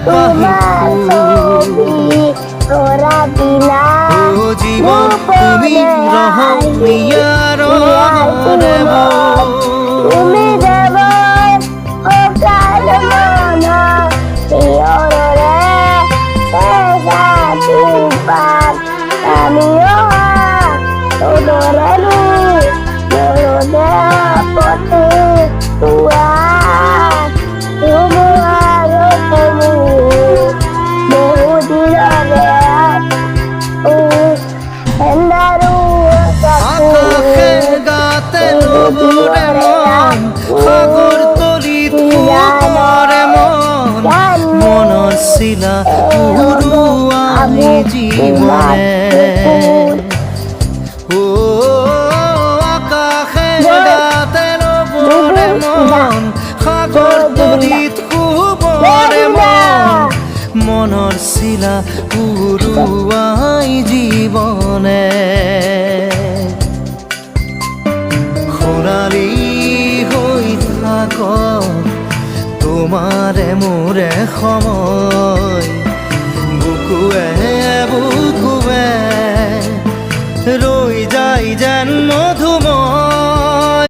তোমার ছবি তোরা দিলা ও জীবন তুমি রহমিয়ার তুমি দেবর ও কাল মনা পিয়রে সাথী পার আমিও তোরে নু মোরে পথে তুয়া তোমার তুমি বহুদিরে ও এন্দারু আকাশের গাতে নবরে মন সাগর তলিত কুবরে মন মনৰ শিলা উৰুৱাই জীৱনে ও আকাশের গাতে নবরে মন সাগর তলিত কুবরে মন মনৰ শিলা উৰুৱাই জীৱনে সোণালী হৈ থাক তোমাৰে মোৰে সময়